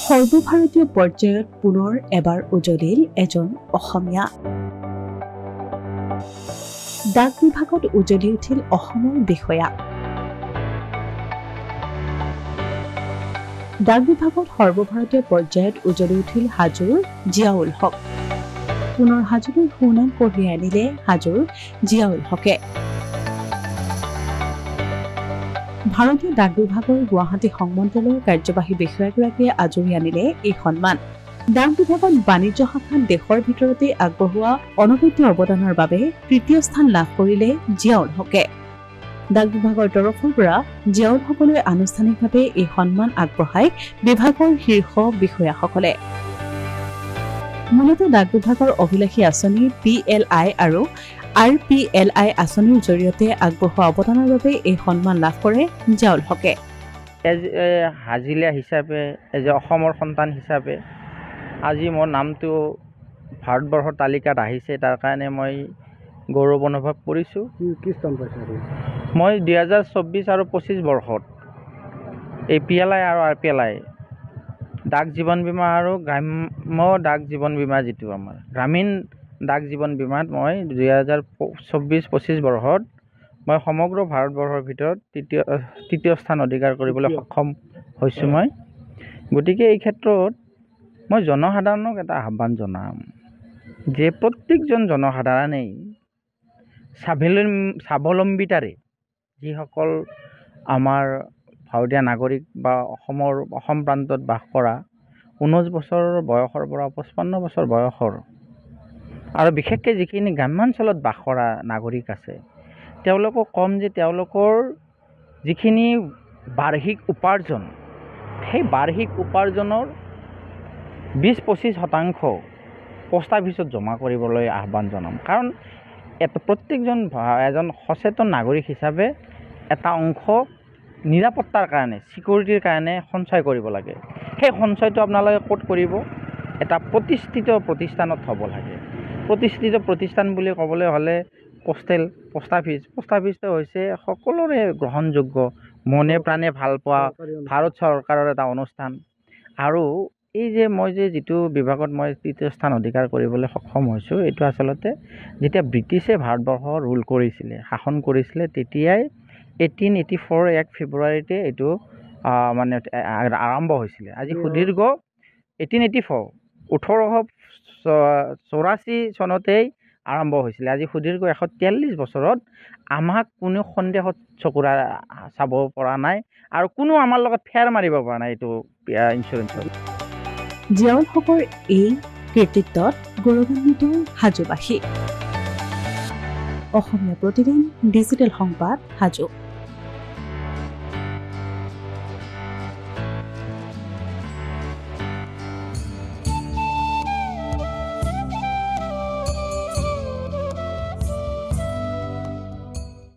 সৰ্বভাৰতীয় পৰ্যায়ত পুনৰ এবাৰ উজলিল এজন অসমীয়া। ডাক বিভাগত উজলি উঠিল অসমৰ বিষয়া। ডাক বিভাগত সৰ্বভাৰতীয় পৰ্যায়ত উজলি উঠিল হাজোৰ জিয়াউল হক। পুনৰ হাজোলৈ সুনাম কঢ়িয়াই আনিলে হাজোৰ জিয়াউল হকে। ভাৰতীয় ডাক বিভাগৰ গুৱাহাটী সংমণ্ডলৰ কাৰ্যবাহী বিষয়াগৰাকীয়ে আজৰি আনিলে এই সন্মান। ডাক বিভাগত বাণিজ্য শাখাত দেশৰ ভিতৰতে আগবঢ়োৱা অনবদ্য অৱদানৰ বাবে তৃতীয় স্থান লাভ কৰিলে জিয়াউল হকে। ডাক বিভাগৰ তৰফৰ পৰা জিয়াউল হকলৈ আনুষ্ঠানিকভাৱে এই সন্মান আগবঢ়ায় বিভাগৰ শীৰ্ষ বিষয়াসকলে। মূলতঃ ডাক বিভাগৰ অভিলাষী আঁচনি PLI আৰু RPLI আঁচনিৰ জৰিয়তে আগবঢ়োৱা অৱদানৰ বাবে এই সন্মান লাভ কৰে জিয়াউল হকে। হাজিলা হিচাপে অসমৰ সন্তান হিচাপে আজি মোৰ নামটো ভাৰতবৰ্ষৰ তালিকাত আহিছে, তাৰ কাৰণে মই গৌৰৱ অনুভৱ কৰিছোঁ। কি স্থান পাইছে? মই 2024 আৰু 25 বৰ্ষত এই PLI আৰু RPLI ডাক জীৱন বীমা আৰু গ্ৰাম্য ডাক জীৱন বীমা, যিটো আমাৰ গ্ৰামীণ ডাক জীৱন বীমাত মই 2024-25 বৰ্ষত মই সমগ্ৰ ভাৰতবৰ্ষৰ ভিতৰত তৃতীয় স্থান অধিকাৰ কৰিবলৈ সক্ষম হৈছোঁ মই। গতিকে এই ক্ষেত্ৰত মই জনসাধাৰণক এটা আহ্বান জনাম যে প্ৰত্যেকজন জনসাধাৰণেই স্বাৱলম্বিতাৰে যিসকল আমাৰ ভাৰতীয় নাগৰিক বা অসম প্ৰান্তত বাস কৰা 19 বছৰ বয়সৰ পৰা 55 বছৰ বয়সৰ আৰু বিশেষকৈ যিখিনি গ্ৰাম্যাঞ্চলত বাস কৰা নাগৰিক আছে, তেওঁলোকক ক'ম যে তেওঁলোকৰ যিখিনি বাৰ্ষিক উপাৰ্জন, সেই বাৰ্ষিক উপাৰ্জনৰ 20-25% পোষ্ট অফিচত জমা কৰিবলৈ আহ্বান জনাম। কাৰণ প্ৰত্যেকজন এজন সচেতন নাগৰিক হিচাপে এটা অংশ নিৰাপত্তাৰ কাৰণে, ছিকিউৰিটিৰ কাৰণে সঞ্চয় কৰিব লাগে। সেই সঞ্চয়টো আপোনালোকে ক'ত কৰিব? এটা প্ৰতিষ্ঠিত প্ৰতিষ্ঠানত হ'ব লাগে। প্ৰতিষ্ঠিত প্ৰতিষ্ঠান বুলি ক'বলৈ হ'লে পোষ্ট অফিচটো হৈছে সকলোৰে গ্ৰহণযোগ্য, মনে প্ৰাণে ভাল পোৱা ভাৰত চৰকাৰৰ এটা অনুষ্ঠান। আৰু এই যে মই যিটো বিভাগত মই তৃতীয় স্থান অধিকাৰ কৰিবলৈ সক্ষম হৈছোঁ, এইটো আচলতে যেতিয়া ব্ৰিটিছে ভাৰতবৰ্ষ ৰুল কৰিছিলে, শাসন কৰিছিলে, তেতিয়াই 1884 1 ফেব্ৰুৱাৰীতে এইটো মানে আৰম্ভ হৈছিলে। আজি সুদীৰ্ঘ 1884 চনতেই আৰম্ভ হৈছিলে। আজি সুদীৰ্ঘ 143 বছৰত আমাক কোনো সন্দেহত চকুৰে চাব পৰা নাই আৰু কোনো আমাৰ লগত ফেৰ মাৰিব পৰা নাই এইটো ইঞ্চুৰেঞ্চত। জিয়াউল হকৰ এই কৃতিত্বত গৌৰৱান্বিত হাজোবাসী। অসমীয়া প্ৰতিদিন ডিজিটেল সংবাদ হাজো।